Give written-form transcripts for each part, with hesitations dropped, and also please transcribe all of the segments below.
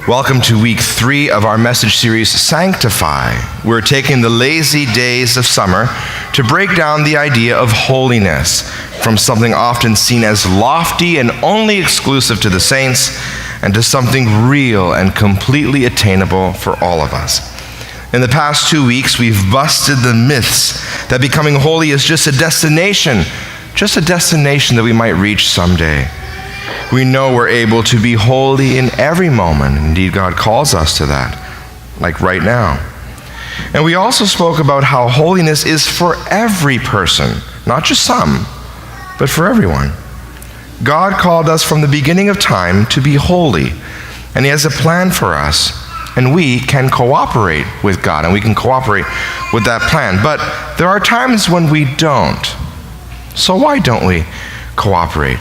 Welcome to week 3 of our message series, Sanctify. We're taking the lazy days of summer to break down the idea of holiness from something often seen as lofty and only exclusive to the saints and to something real and completely attainable for all of us. In the past 2 weeks, we've busted the myths that becoming holy is just a destination that we might reach someday. We know we're able to be holy in every moment. Indeed, God calls us to that, like right now. And we also spoke about how holiness is for every person, not just some, but for everyone. God called us from the beginning of time to be holy, and He has a plan for us, and we can cooperate with God, and we can cooperate with that plan. But there are times when we don't. So why don't we cooperate?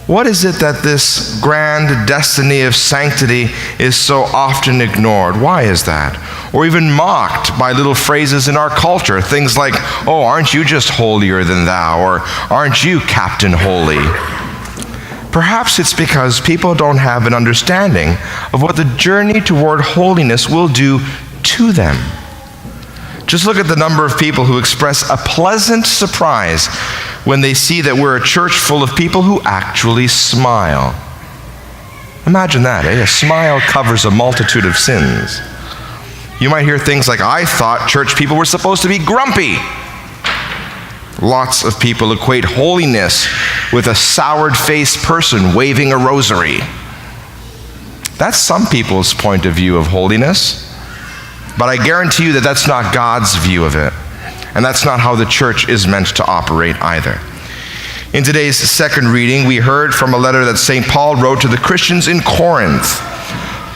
What is it that this grand destiny of sanctity is so often ignored? Why is that? Or even mocked by little phrases in our culture, things like, "Oh, aren't you just holier than thou?" or "Aren't you Captain Holy?" Perhaps it's because people don't have an understanding of what the journey toward holiness will do to them. Just look at the number of people who express a pleasant surprise when they see that we're a church full of people who actually smile. Imagine that, eh? A smile covers a multitude of sins. You might hear things like, "I thought church people were supposed to be grumpy." Lots of people equate holiness with a soured-faced person waving a rosary. That's some people's point of view of holiness. But I guarantee you that that's not God's view of it. And that's not how the church is meant to operate either. In today's second reading, we heard from a letter that St. Paul wrote to the Christians in Corinth.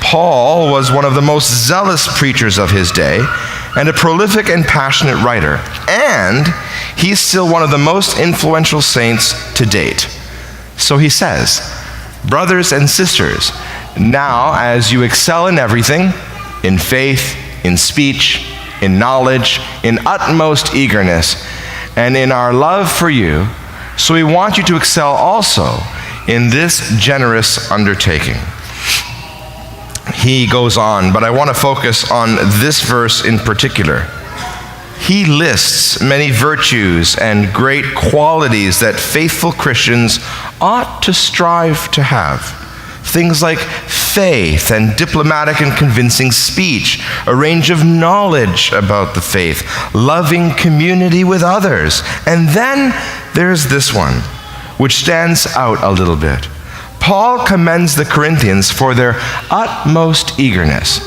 Paul was one of the most zealous preachers of his day and a prolific and passionate writer. And he's still one of the most influential saints to date. So he says, "Brothers and sisters, now as you excel in everything, in faith, in speech, in knowledge, in utmost eagerness, and in our love for you, so we want you to excel also in this generous undertaking." He goes on, but I want to focus on this verse in particular. He lists many virtues and great qualities that faithful Christians ought to strive to have. Things like faith and diplomatic and convincing speech, a range of knowledge about the faith, loving community with others. And then there's this one, which stands out a little bit. Paul commends the Corinthians for their utmost eagerness,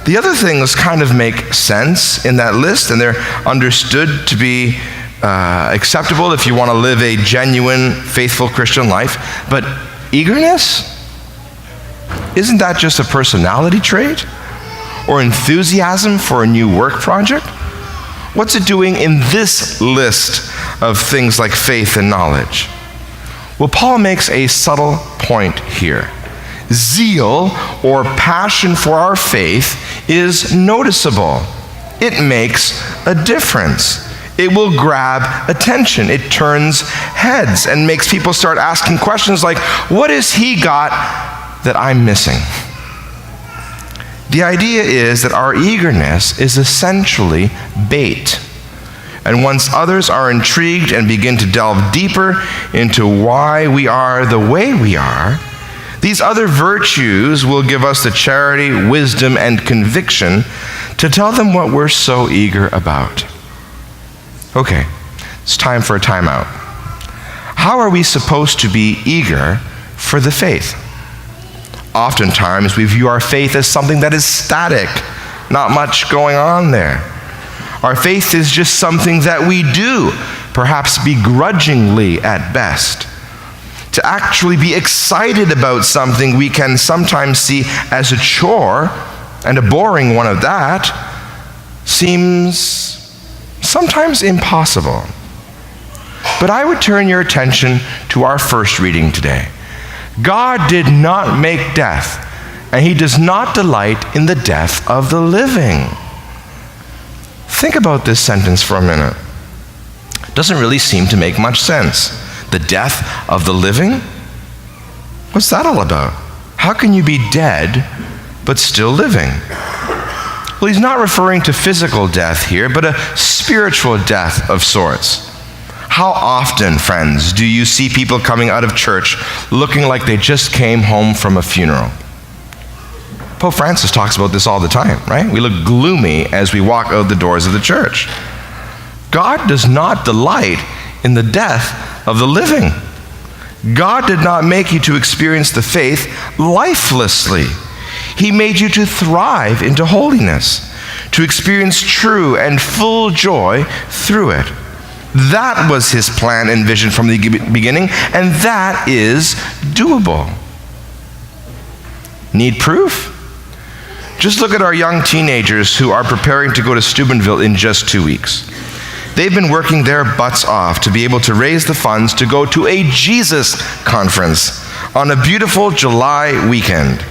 The other things kind of make sense in that list, and they're understood to be acceptable if you want to live a genuine, faithful Christian life. But eagerness? Isn't that just a personality trait? Or enthusiasm for a new work project? What's it doing in this list of things like faith and knowledge? Well, Paul makes a subtle point here. Zeal, or passion for our faith, is noticeable. It makes a difference. It will grab attention. It turns heads and makes people start asking questions like, what has he got that I'm missing? The idea is that our eagerness is essentially bait. And once others are intrigued and begin to delve deeper into why we are the way we are, these other virtues will give us the charity, wisdom, and conviction to tell them what we're so eager about. Okay, it's time for a timeout. How are we supposed to be eager for the faith? Oftentimes, we view our faith as something that is static, not much going on there. Our faith is just something that we do, perhaps begrudgingly at best. To actually be excited about something we can sometimes see as a chore, and a boring one of that, seems sometimes impossible. But I would turn your attention to our first reading today. God did not make death, and He does not delight in the death of the living. Think about this sentence for a minute. It doesn't really seem to make much sense. The death of the living? What's that all about? How can you be dead but still living? Well, he's not referring to physical death here, but a spiritual death of sorts. How often, friends, do you see people coming out of church looking like they just came home from a funeral? Pope Francis talks about this all the time, right? We look gloomy as we walk out the doors of the church. God does not delight in the death of the living. God did not make you to experience the faith lifelessly. He made you to thrive into holiness, to experience true and full joy through it. That was his plan and vision from the beginning, and that is doable. Need proof? Just look at our young teenagers who are preparing to go to Steubenville in just 2 weeks. They've been working their butts off to be able to raise the funds to go to a Jesus conference on a beautiful July weekend.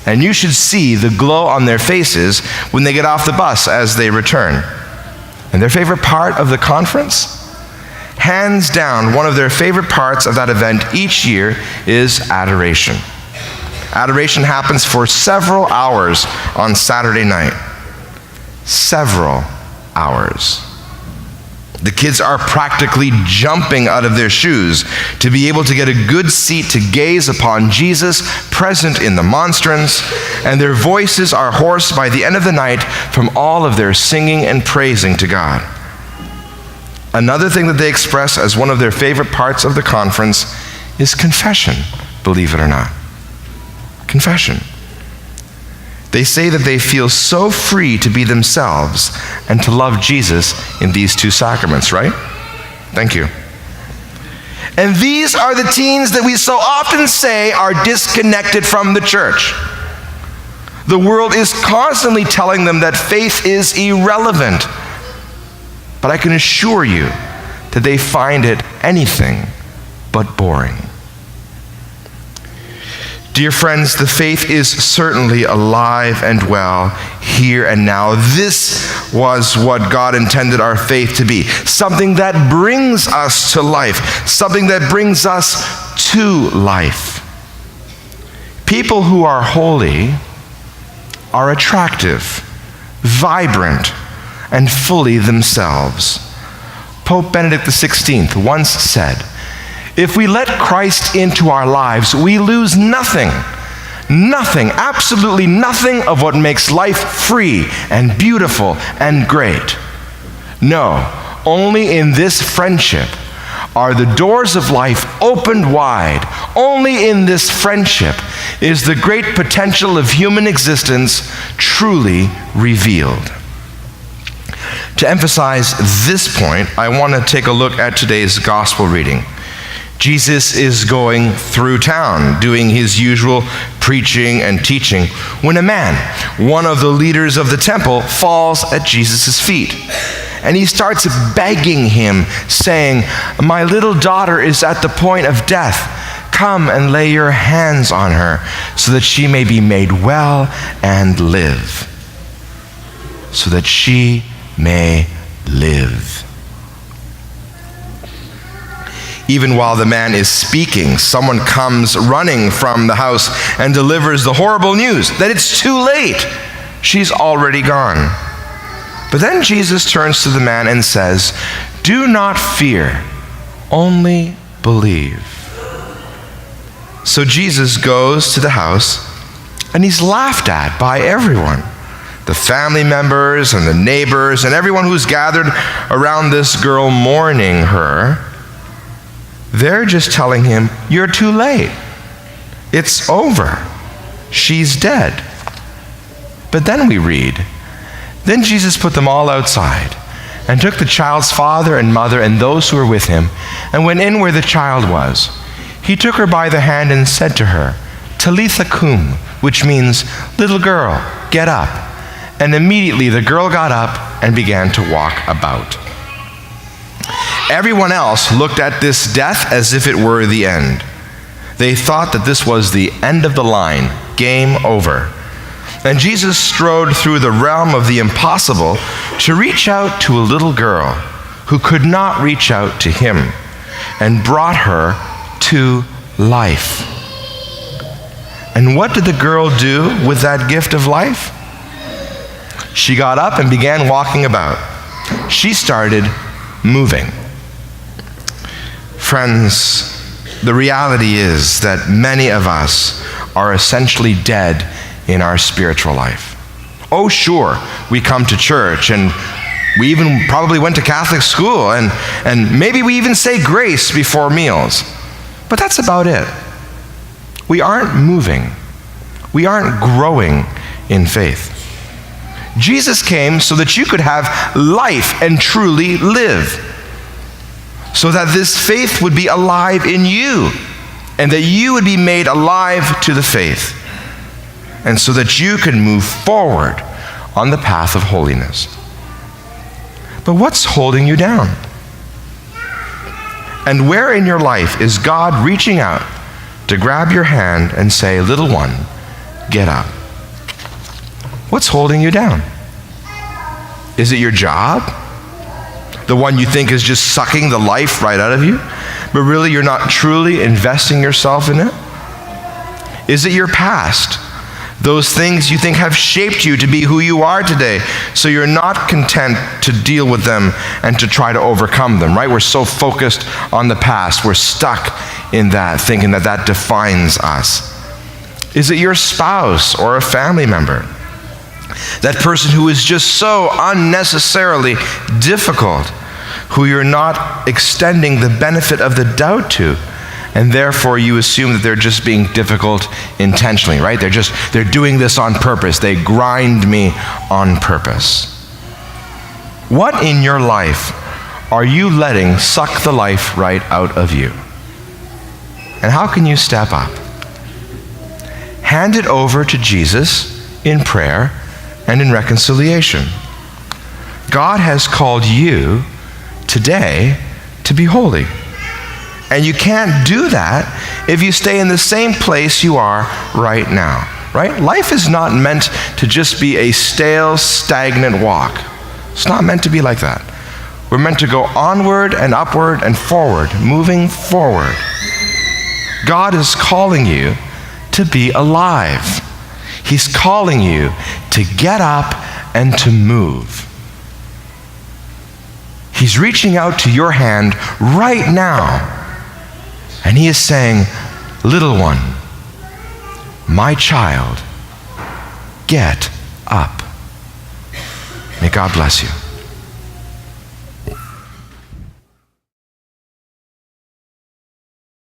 And you should see the glow on their faces when they get off the bus as they return. And their favorite part of the conference? Hands down, one of their favorite parts of that event each year is adoration. Adoration happens for several hours on Saturday night. Several hours. The kids are practically jumping out of their shoes to be able to get a good seat to gaze upon Jesus present in the monstrance, and their voices are hoarse by the end of the night from all of their singing and praising to God. Another thing that they express as one of their favorite parts of the conference is confession, believe it or not. Confession. They say that they feel so free to be themselves and to love Jesus in these two sacraments, right? Thank you. And these are the teens that we so often say are disconnected from the church. The world is constantly telling them that faith is irrelevant. But I can assure you that they find it anything but boring. Dear friends, the faith is certainly alive and well here and now. This was what God intended our faith to be. Something that brings us to life. Something that brings us to life. People who are holy are attractive, vibrant, and fully themselves. Pope Benedict XVI once said, "If we let Christ into our lives, we lose nothing, absolutely nothing of what makes life free and beautiful and great. No, only in this friendship are the doors of life opened wide. Only in this friendship is the great potential of human existence truly revealed." To emphasize this point, I want to take a look at today's gospel reading. Jesus is going through town, doing his usual preaching and teaching, when a man, one of the leaders of the temple, falls at Jesus' feet. And he starts begging him, saying, "My little daughter is at the point of death. Come and lay your hands on her, so that she may be made well and live." So that she may live. Even while the man is speaking, someone comes running from the house and delivers the horrible news that it's too late. She's already gone. But then Jesus turns to the man and says, "Do not fear, only believe." So Jesus goes to the house, and he's laughed at by everyone. The family members and the neighbors and everyone who's gathered around this girl mourning her. They're just telling him, "You're too late. It's over. She's dead." But then we read, "Then Jesus put them all outside and took the child's father and mother and those who were with him and went in where the child was. He took her by the hand and said to her, 'Talitha cum,' which means, 'Little girl, get up.' And immediately the girl got up and began to walk about." Everyone else looked at this death as if it were the end. They thought that this was the end of the line, game over. And Jesus strode through the realm of the impossible to reach out to a little girl who could not reach out to him, and brought her to life. And what did the girl do with that gift of life? She got up and began walking about. She started moving. Friends, the reality is that many of us are essentially dead in our spiritual life. Oh, sure, we come to church and we even probably went to Catholic school and maybe we even say grace before meals. But that's about it. We aren't moving. We aren't growing in faith. Jesus came so that you could have life and truly live. So that this faith would be alive in you and that you would be made alive to the faith. And so that you can move forward on the path of holiness. But what's holding you down? And where in your life is God reaching out to grab your hand and say, little one, get up? What's holding you down? Is it your job? The one you think is just sucking the life right out of you, but really you're not truly investing yourself in it? Is it your past? Those things you think have shaped you to be who you are today, so you're not content to deal with them and to try to overcome them, right? We're so focused on the past. We're stuck in that, thinking that that defines us. Is it your spouse or a family member? That person who is just so unnecessarily difficult, who you're not extending the benefit of the doubt to, and therefore you assume that they're just being difficult intentionally, right? They're doing this on purpose. They grind me on purpose. What in your life are you letting suck the life right out of you? And how can you step up? Hand it over to Jesus in prayer and in reconciliation. God has called you today to be holy. And you can't do that if you stay in the same place you are right now, right? Life is not meant to just be a stale, stagnant walk. It's not meant to be like that. We're meant to go onward and upward and forward, moving forward. God is calling you to be alive. He's calling you to get up and to move. He's reaching out to your hand right now. And he is saying, little one, my child, get up. May God bless you.